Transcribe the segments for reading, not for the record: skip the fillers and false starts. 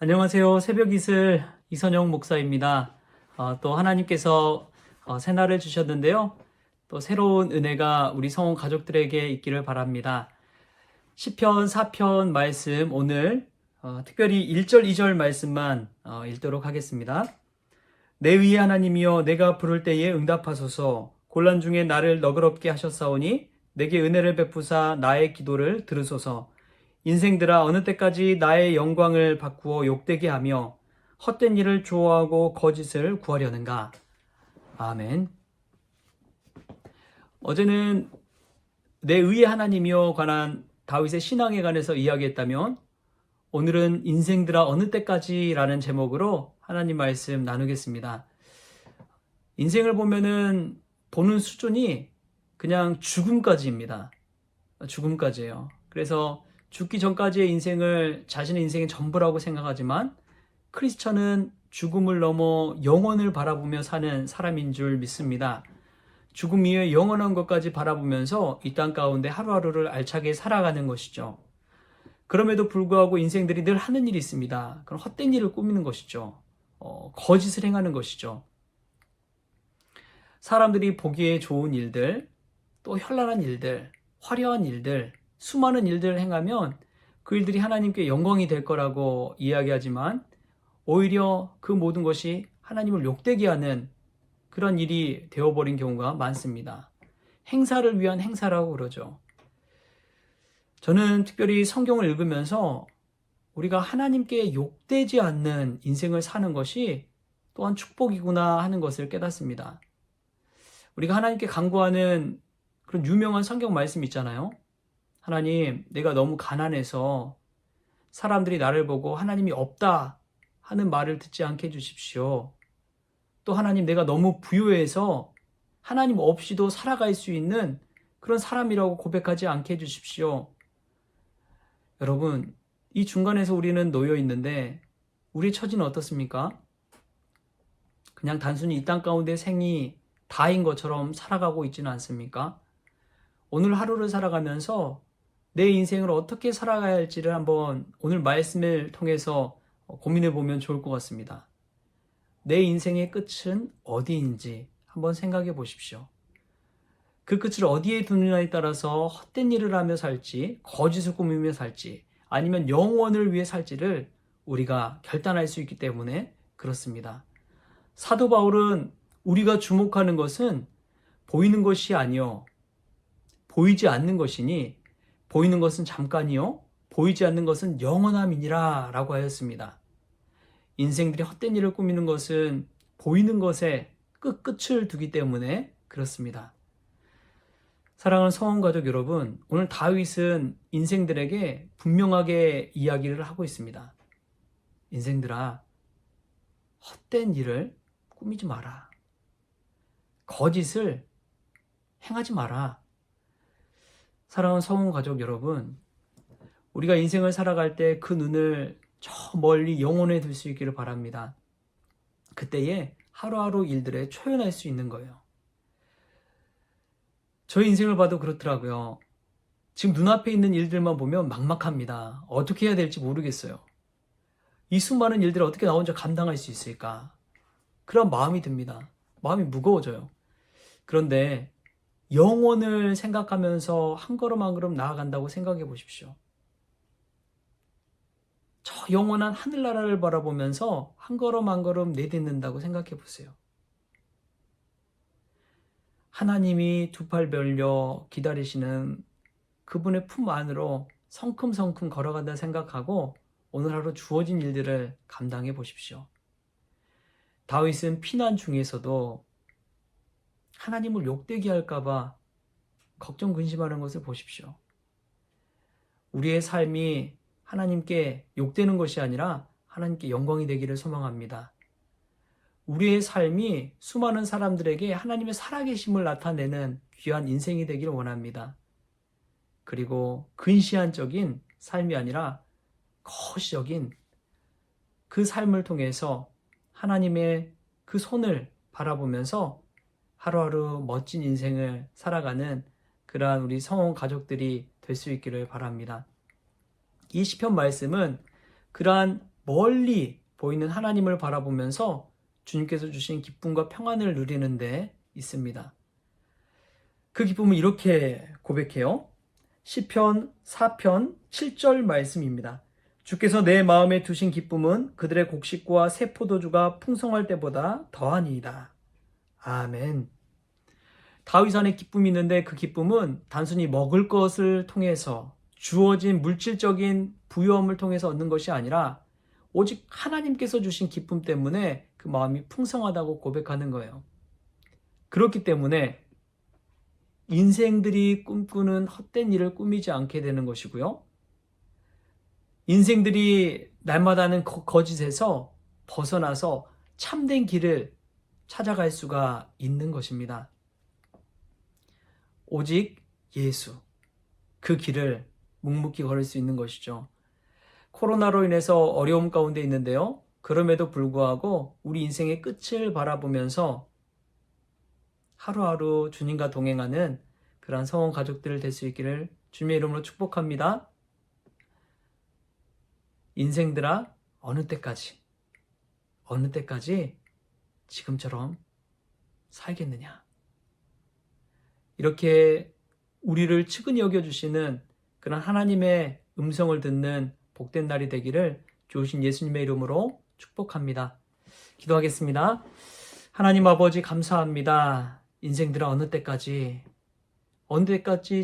안녕하세요. 새벽 이슬 이선영 목사입니다. 또 하나님께서 새날을 주셨는데요. 또 새로운 은혜가 우리 성원 가족들에게 있기를 바랍니다. 시편 4편 말씀 오늘 특별히 1절 2절 말씀만 읽도록 하겠습니다. 내 위에 하나님이여 내가 부를 때에 응답하소서. 곤란 중에 나를 너그럽게 하셨사오니 내게 은혜를 베푸사 나의 기도를 들으소서. 인생들아 어느 때까지 나의 영광을 바꾸어 욕되게 하며 헛된 일을 좋아하고 거짓을 구하려는가. 아멘. 어제는 내 의의 하나님이여 관한 다윗의 신앙에 관해서 이야기했다면, 오늘은 인생들아 어느 때까지 라는 제목으로 하나님 말씀 나누겠습니다. 인생을 보는 수준이 그냥 죽음까지입니다. 죽음까지예요. 그래서 죽기 전까지의 인생을 자신의 인생의 전부라고 생각하지만, 크리스천은 죽음을 넘어 영원을 바라보며 사는 사람인 줄 믿습니다. 죽음 이후의 영원한 것까지 바라보면서 이 땅 가운데 하루하루를 알차게 살아가는 것이죠. 그럼에도 불구하고 인생들이 늘 하는 일이 있습니다. 그럼 헛된 일을 꾸미는 것이죠. 거짓을 행하는 것이죠. 사람들이 보기에 좋은 일들, 또 현란한 일들, 화려한 일들, 수많은 일들을 행하면 그 일들이 하나님께 영광이 될 거라고 이야기하지만, 오히려 그 모든 것이 하나님을 욕되게 하는 그런 일이 되어버린 경우가 많습니다. 행사를 위한 행사라고 그러죠. 저는 특별히 성경을 읽으면서 우리가 하나님께 욕되지 않는 인생을 사는 것이 또한 축복이구나 하는 것을 깨닫습니다. 우리가 하나님께 간구하는 그런 유명한 성경 말씀 있잖아요. 하나님, 내가 너무 가난해서 사람들이 나를 보고 하나님이 없다 하는 말을 듣지 않게 해주십시오. 또 하나님, 내가 너무 부유해서 하나님 없이도 살아갈 수 있는 그런 사람이라고 고백하지 않게 해주십시오. 여러분, 이 중간에서 우리는 놓여 있는데 우리의 처지는 어떻습니까? 그냥 단순히 이 땅 가운데 생이 다인 것처럼 살아가고 있지는 않습니까? 오늘 하루를 살아가면서 내 인생을 어떻게 살아가야 할지를 한번 오늘 말씀을 통해서 고민해 보면 좋을 것 같습니다. 내 인생의 끝은 어디인지 한번 생각해 보십시오. 그 끝을 어디에 두느냐에 따라서 헛된 일을 하며 살지, 거짓을 꾸미며 살지, 아니면 영원을 위해 살지를 우리가 결단할 수 있기 때문에 그렇습니다. 사도 바울은 우리가 주목하는 것은 보이는 것이 아니요 보이지 않는 것이니 보이는 것은 잠깐이요 보이지 않는 것은 영원함이니라 라고 하였습니다. 인생들이 헛된 일을 꾸미는 것은 보이는 것에 끝을 두기 때문에 그렇습니다. 사랑하는 성원가족 여러분, 오늘 다윗은 인생들에게 분명하게 이야기를 하고 있습니다. 인생들아, 헛된 일을 꾸미지 마라. 거짓을 행하지 마라. 사랑하는 성원가족 여러분, 우리가 인생을 살아갈 때 그 눈을 저 멀리 영혼에 둘 수 있기를 바랍니다. 그때에 하루하루 일들에 초연할 수 있는 거예요. 저희 인생을 봐도 그렇더라고요. 지금 눈앞에 있는 일들만 보면 막막합니다. 어떻게 해야 될지 모르겠어요. 이 수많은 일들을 어떻게 나 혼자 감당할 수 있을까? 그런 마음이 듭니다. 마음이 무거워져요. 그런데 영혼을 생각하면서 한 걸음 한 걸음 나아간다고 생각해 보십시오. 저 영원한 하늘나라를 바라보면서 한 걸음 한 걸음 내딛는다고 생각해 보세요. 하나님이 두 팔 벌려 기다리시는 그분의 품 안으로 성큼성큼 걸어간다 생각하고 오늘 하루 주어진 일들을 감당해 보십시오. 다윗은 피난 중에서도 하나님을 욕되게 할까봐 걱정 근심하는 것을 보십시오. 우리의 삶이 하나님께 욕되는 것이 아니라 하나님께 영광이 되기를 소망합니다. 우리의 삶이 수많은 사람들에게 하나님의 살아계심을 나타내는 귀한 인생이 되기를 원합니다. 그리고 근시안적인 삶이 아니라 거시적인 그 삶을 통해서 하나님의 그 손을 바라보면서 하루하루 멋진 인생을 살아가는 그러한 우리 성원 가족들이 될 수 있기를 바랍니다. 이 시편 말씀은 그러한 멀리 보이는 하나님을 바라보면서 주님께서 주신 기쁨과 평안을 누리는 데 있습니다. 그 기쁨을 이렇게 고백해요. 시편 4편 7절 말씀입니다. 주께서 내 마음에 두신 기쁨은 그들의 곡식과 새 포도주가 풍성할 때보다 더하니이다. 아멘. 다윗 안에 기쁨이 있는데 그 기쁨은 단순히 먹을 것을 통해서 주어진 물질적인 부유함을 통해서 얻는 것이 아니라 오직 하나님께서 주신 기쁨 때문에 그 마음이 풍성하다고 고백하는 거예요. 그렇기 때문에 인생들이 꿈꾸는 헛된 일을 꾸미지 않게 되는 것이고요. 인생들이 날마다 하는 거짓에서 벗어나서 참된 길을 찾아갈 수가 있는 것입니다. 오직 예수, 그 길을 묵묵히 걸을 수 있는 것이죠. 코로나로 인해서 어려움 가운데 있는데요. 그럼에도 불구하고 우리 인생의 끝을 바라보면서 하루하루 주님과 동행하는 그러한 성원 가족들 될 수 있기를 주님의 이름으로 축복합니다. 인생들아, 어느 때까지 지금처럼 살겠느냐. 이렇게 우리를 측은히 여겨주시는 그런 하나님의 음성을 듣는 복된 날이 되기를 좋으신 예수님의 이름으로 축복합니다. 기도하겠습니다. 하나님 아버지 감사합니다. 인생들아 어느 때까지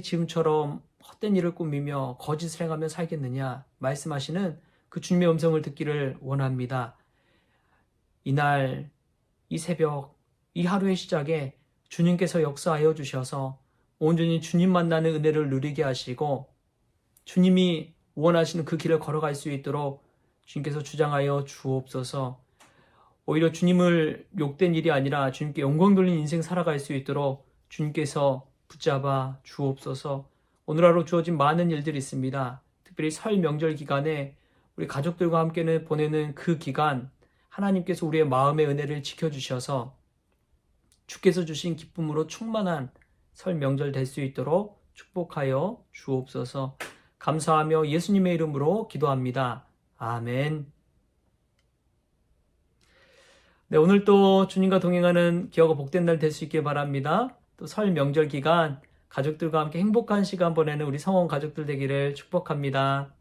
지금처럼 헛된 일을 꾸미며 거짓을 행하며 살겠느냐 말씀하시는 그 주님의 음성을 듣기를 원합니다. 이날, 이 새벽, 이 하루의 시작에 주님께서 역사하여 주셔서 온전히 주님 만나는 은혜를 누리게 하시고 주님이 원하시는 그 길을 걸어갈 수 있도록 주님께서 주장하여 주옵소서. 오히려 주님을 욕된 일이 아니라 주님께 영광 돌린 인생 살아갈 수 있도록 주님께서 붙잡아 주옵소서. 오늘 하루 주어진 많은 일들이 있습니다. 특별히 설 명절 기간에 우리 가족들과 함께 보내는 그 기간, 하나님께서 우리의 마음의 은혜를 지켜주셔서 주께서 주신 기쁨으로 충만한 설 명절 될 수 있도록 축복하여 주옵소서. 감사하며 예수님의 이름으로 기도합니다. 아멘. 네, 오늘 또 주님과 동행하는 기억과 복된 날 될 수 있길 바랍니다. 또 설 명절 기간 가족들과 함께 행복한 시간 보내는 우리 성원 가족들 되기를 축복합니다.